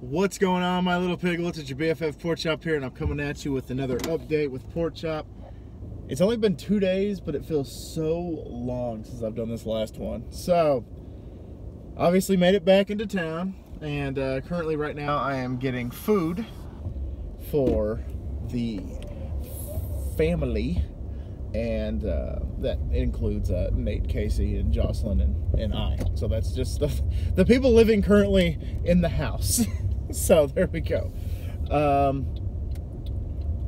What's going on, my little piglets? It's your BFF Pork Chop here, and I'm coming at you with another update with Pork Chop. It's only been 2 days, but it feels so long since I've done this last one. So, obviously made it back into town, and currently right now I am getting food for the family, and that includes Nate, Casey, and Jocelyn, and I. So that's just the people living currently in the house. So there we go.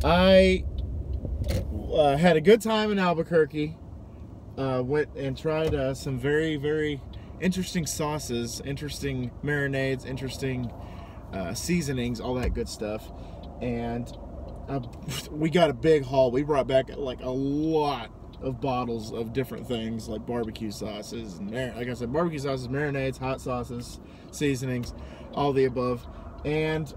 I had a good time in Albuquerque. Went and tried some very, very interesting sauces, interesting marinades, interesting seasonings, all that good stuff. And we got a big haul. We brought back like a lot of bottles of different things, like barbecue sauces, and like I said, barbecue sauces, marinades, hot sauces, seasonings, all the above. And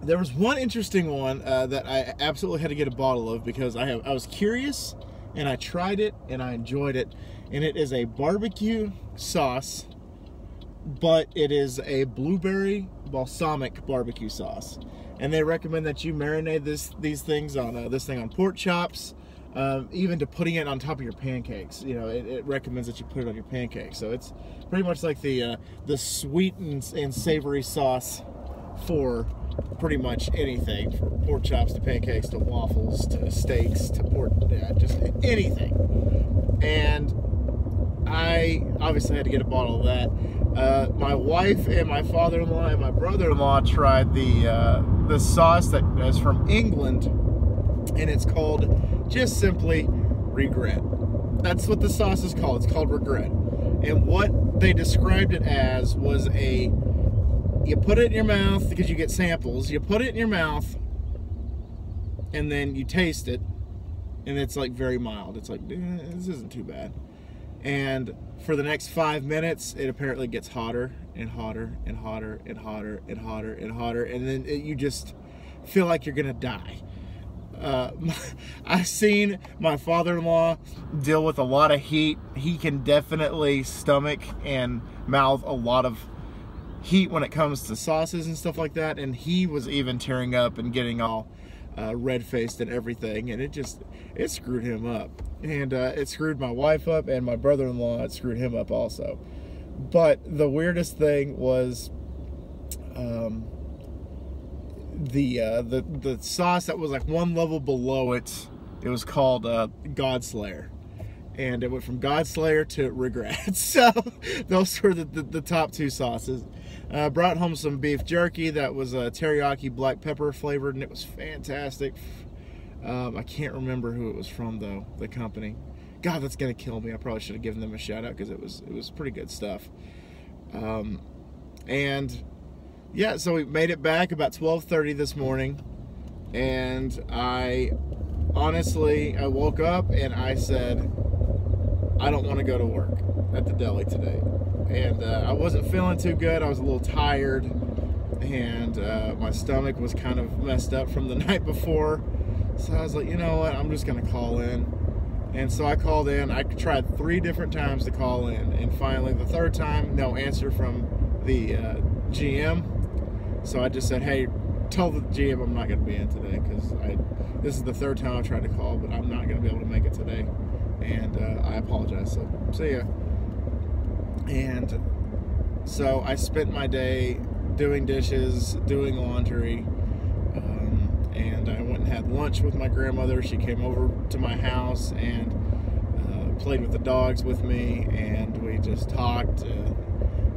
there was one interesting one that I absolutely had to get a bottle of because I was curious, and I tried it and I enjoyed it. And it is a barbecue sauce, but it is a blueberry balsamic barbecue sauce. And they recommend that you marinate these things on this thing on pork chops, even to putting it on top of your pancakes. You know, it recommends that you put it on your pancakes. So it's pretty much like the sweet and savory sauce for pretty much anything, from pork chops to pancakes to waffles to steaks to pork, just anything. And I obviously had to get a bottle of that. My wife and my father-in-law and my brother-in-law tried the sauce that is from England, and it's called just simply Regret. That's what the sauce is called. It's called Regret. And what they described it as was you put it in your mouth, because you get samples, you put it in your mouth and then you taste it, and it's like very mild. It's like, this isn't too bad. And for the next 5 minutes, it apparently gets hotter and hotter and hotter and hotter and hotter and hotter, and then you just feel like you're gonna die. I've seen my father-in-law deal with a lot of heat. He can definitely stomach and mouth a lot of heat when it comes to sauces and stuff like that, and he was even tearing up and getting all red-faced and everything, and it screwed him up. And it screwed my wife up, and my brother-in-law, it screwed him up also. But the weirdest thing was the sauce that was like one level below it. It was called Godslayer, and it went from Godslayer to Regret. So those were the top two sauces. Brought home some beef jerky that was teriyaki black pepper flavored, and it was fantastic. I can't remember who it was from though, the company. God, that's gonna kill me. I probably should have given them a shout out because it was pretty good stuff. And yeah, so we made it back about 12:30 this morning, and I woke up and I said, I don't want to go to work at the deli today. And I wasn't feeling too good. I was a little tired, and my stomach was kind of messed up from the night before. So I was like, you know what, I'm just gonna call in. And so I called in. I tried 3 different times to call in, and finally the third time, no answer from the GM. So I just said, hey, tell the GM I'm not gonna be in today, because this is the 3rd time I've tried to call, but I'm not gonna be able to make it today, and I apologize. So see ya. And so I spent my day doing dishes, doing laundry, and I went and had lunch with my grandmother. She came over to my house and played with the dogs with me, and we just talked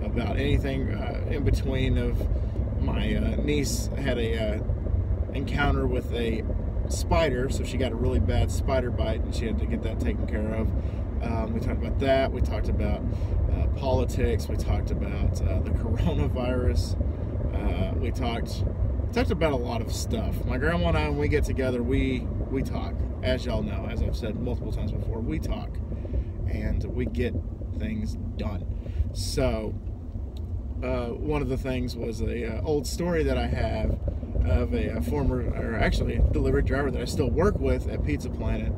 about anything in between. Of my niece had a encounter with a spider, so she got a really bad spider bite, and she had to get that taken care of. We talked about that. We talked about politics. We talked about the coronavirus. We talked about a lot of stuff. My grandma and I, when we get together, we talk. As y'all know, as I've said multiple times before, we talk, and we get things done. So one of the things was a old story that I have of a former, or actually delivery driver that I still work with at Pizza Planet,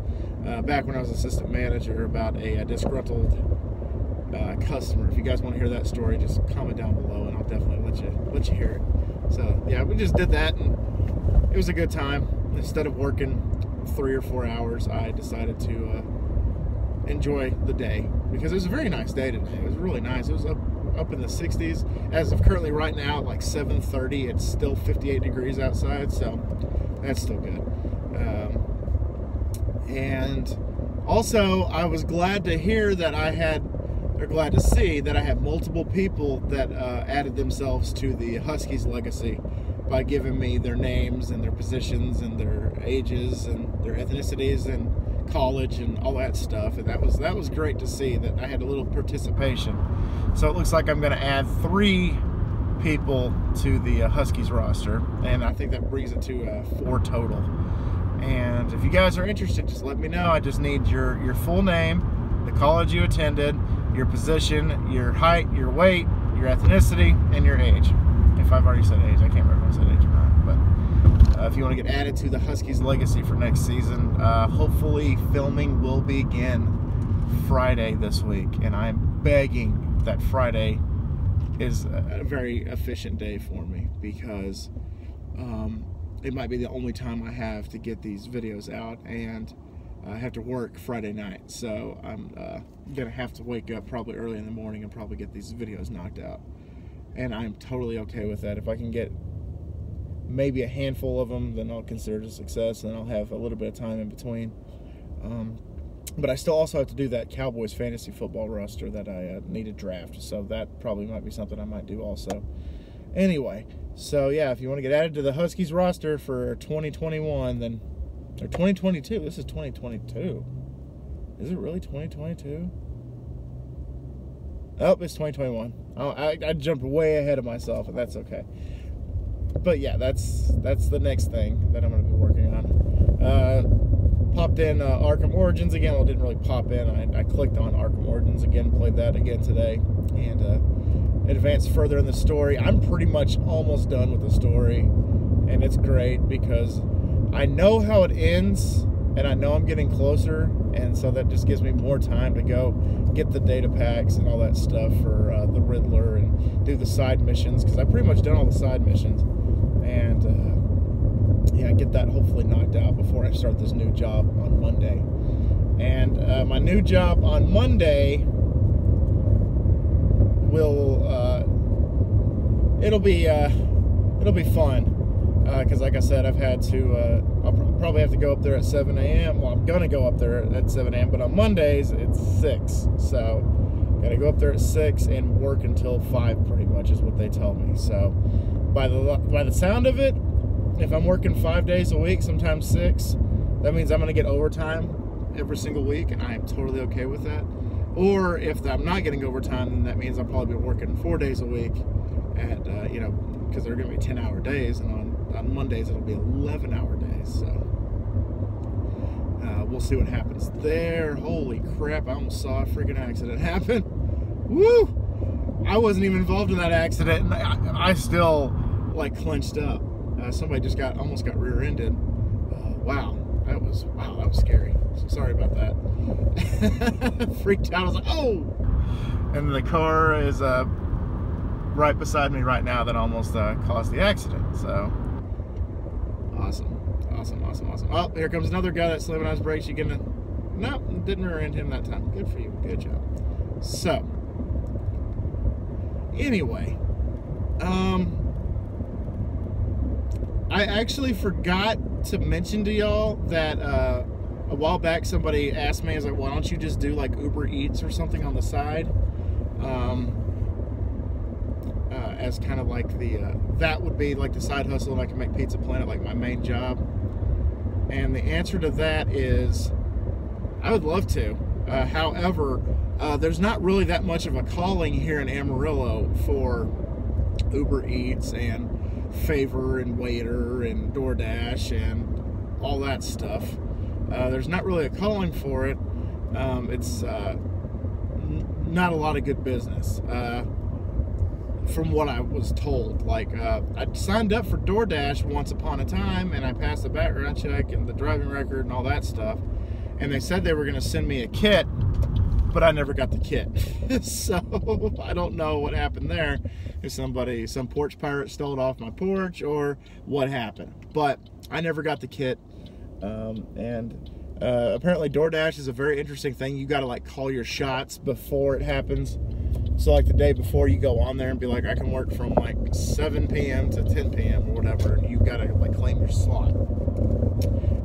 back when I was assistant manager, about a disgruntled customer. If you guys want to hear that story, just comment down below, and I'll definitely let you hear it. So yeah, we just did that, and it was a good time. Instead of working 3 or 4 hours, I decided to enjoy the day, because it was a very nice day today. It was really nice. It was up in the 60s. As of currently right now at like 7:30, it's still 58 degrees outside, so that's still good. And also, I was glad to hear that glad to see that I had multiple people that added themselves to the Huskies legacy by giving me their names and their positions and their ages and their ethnicities and college and all that stuff. And that was great to see that I had a little participation. So it looks like I'm going to add 3 people to the Huskies roster, and I think that brings it to 4 total. And if you guys are interested, just let me know. I just need your full name, the college you attended, your position, your height, your weight, your ethnicity, and your age. If I've already said age, I can't remember if I said age or not. But if you want to get added to the Huskies legacy for next season, hopefully filming will begin Friday this week. And I'm begging that Friday is a very efficient day for me, because it might be the only time I have to get these videos out, and I have to work Friday night, so I'm gonna have to wake up probably early in the morning and probably get these videos knocked out, and I'm totally okay with that. If I can get maybe a handful of them, then I'll consider it a success, and I'll have a little bit of time in between. But I still also have to do that Cowboys fantasy football roster that I need to draft, so that probably might be something I might do also. Anyway, so yeah, if you want to get added to the Huskies roster for 2021, then, or 2022, this is 2022. Is it really 2022? Oh, it's 2021. Oh, I jumped way ahead of myself, and that's okay. But yeah, that's the next thing that I'm going to be working on. Popped in Arkham Origins again. Well, it didn't really pop in. I clicked on Arkham Origins again, played that again today, and advanced further in the story. I'm pretty much almost done with the story, and it's great because I know how it ends, and I know I'm getting closer, and so that just gives me more time to go get the data packs and all that stuff for the Riddler and do the side missions, because I've pretty much done all the side missions, and yeah, get that hopefully knocked out before I start this new job on Monday. And my new job on Monday will it'll be fun, because like I said, I've had to I'll probably have to go up there at 7 a.m. Well, I'm gonna go up there at 7 a.m. but on Mondays it's 6, so gotta go up there at 6 and work until 5 pretty much is what they tell me. So by the sound of it, if I'm working 5 days a week, sometimes 6, that means I'm gonna get overtime every single week, and I am totally okay with that. Or if I'm not getting overtime, then that means I'll probably be working 4 days a week at, you know, because they're going to be 10-hour days, and on Mondays it'll be 11-hour days. So we'll see what happens there. Holy crap, I almost saw a freaking accident happen. Woo! I wasn't even involved in that accident, and I still, like, clenched up. Somebody just almost got rear-ended. Wow, that was scary. So sorry about that. Freaked out. I was like, oh! And the car is right beside me right now that almost caused the accident. So awesome. Oh, here comes another guy that's slamming on his brakes. You gonna? No, didn't rear-end him that time. Good for you. Good job. So anyway, I actually forgot to mention to y'all that a while back somebody asked me, I was like, why don't you just do like Uber Eats or something on the side, as kind of like that would be like the side hustle, and I can make Pizza Planet like my main job. And the answer to that is I would love to. However, there's not really that much of a calling here in Amarillo for Uber Eats and Favor and Waiter and DoorDash and all that stuff. There's not really a calling for it. It's not a lot of good business, from what I was told. Like, I signed up for DoorDash once upon a time, and I passed the background check and the driving record and all that stuff, and they said they were going to send me a kit but I never got the kit. So I don't know what happened there. If some porch pirate stole it off my porch or what happened. But I never got the kit. Apparently DoorDash is a very interesting thing. You got to like call your shots before it happens. So like the day before, you go on there and be like, I can work from like 7 p.m. to 10 p.m. or whatever, and you got to like claim your slot,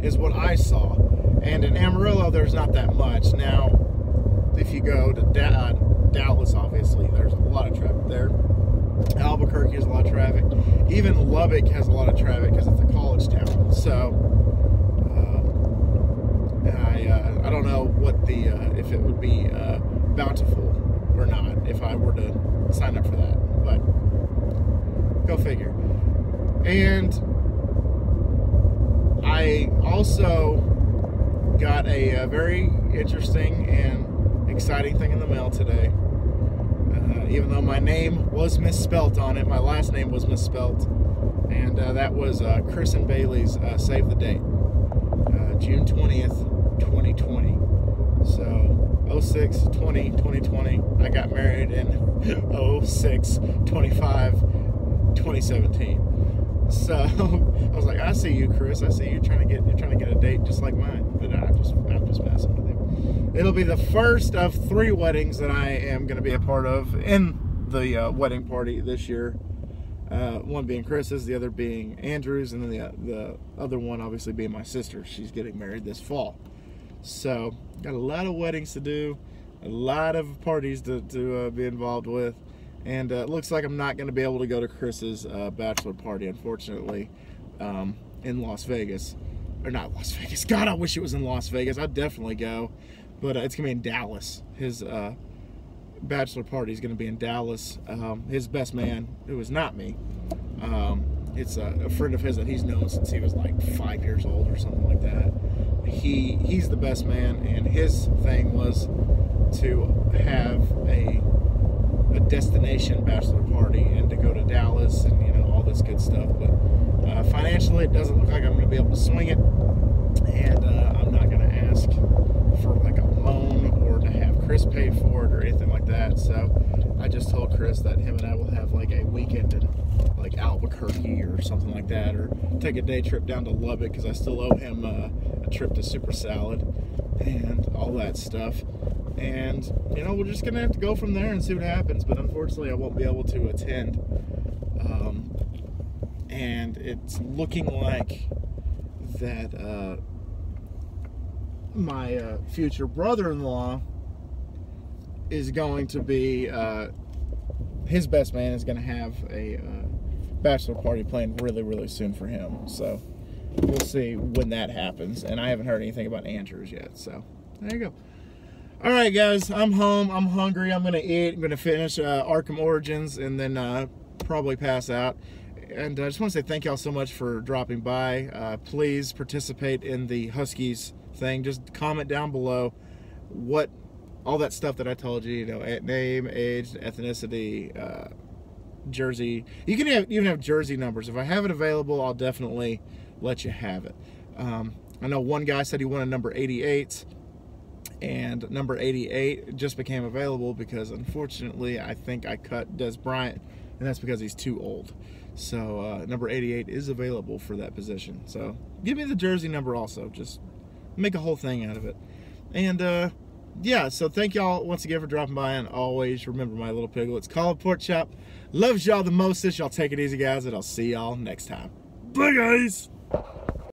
is what I saw. And in Amarillo, there's not that much. Now, if you go to Dallas, obviously, there's a lot of traffic there. Albuquerque has a lot of traffic. Even Lubbock has a lot of traffic because it's a college town. So, I don't know what the, if it would be bountiful or not if I were to sign up for that, but go figure. And I also got a very interesting and exciting thing in the mail today. Even though my name was misspelt on it, my last name was misspelt, and that was Chris and Bailey's Save the Date, June 20th, 2020. So 06/20/2020. I got married in 06/25/2017. So I was like, I see you, Chris. I see you trying to get a date just like mine. But I'm just messing with you. It'll be the first of 3 weddings that I am going to be a part of in the wedding party this year. One being Chris's, the other being Andrew's, and then the other one obviously being my sister. She's getting married this fall. So got a lot of weddings to do, a lot of parties to be involved with, and it looks like I'm not going to be able to go to Chris's bachelor party, unfortunately, in Las Vegas. Or not Las Vegas. God, I wish it was in Las Vegas. I'd definitely go, but it's going to be in Dallas. His bachelor party is going to be in Dallas. His best man, who is not me, it's a friend of his that he's known since he was like 5 years old or something like that. He's the best man, and his thing was to have a destination bachelor party and to go to Dallas and, you know, all this good stuff. But financially, it doesn't look like I'm going to be able to swing it, and I'm not going to ask for like a loan or to have Chris pay for it or anything like that. So I just told Chris that him and I will have like a weekend in like Albuquerque or something like that, or take a day trip down to Lubbock because I still owe him a trip to Super Salad and all that stuff. And, you know, we're just going to have to go from there and see what happens. But unfortunately, I won't be able to attend. And it's looking like that my future brother-in-law is going to be, his best man is going to have a bachelor party planned really, really soon for him. So we'll see when that happens. And I haven't heard anything about Andrews yet. So there you go. All right, guys, I'm home. I'm hungry. I'm going to eat. I'm going to finish Arkham Origins and then probably pass out. And I just want to say thank y'all so much for dropping by. Please participate in the Huskies thing. Just comment down below what all that stuff that I told you, you know, name, age, ethnicity, jersey. You can even have jersey numbers. If I have it available, I'll definitely let you have it. I know one guy said he wanted number 88. And number 88 just became available because, unfortunately, I think I cut Des Bryant, and that's because he's too old. So number 88 is available for that position. So give me the jersey number also. Just make a whole thing out of it. And yeah, so thank y'all once again for dropping by, and always remember my little piglets. Call it Pork Chop. Loves y'all the mostest. Y'all take it easy, guys, and I'll see y'all next time. Bye, guys.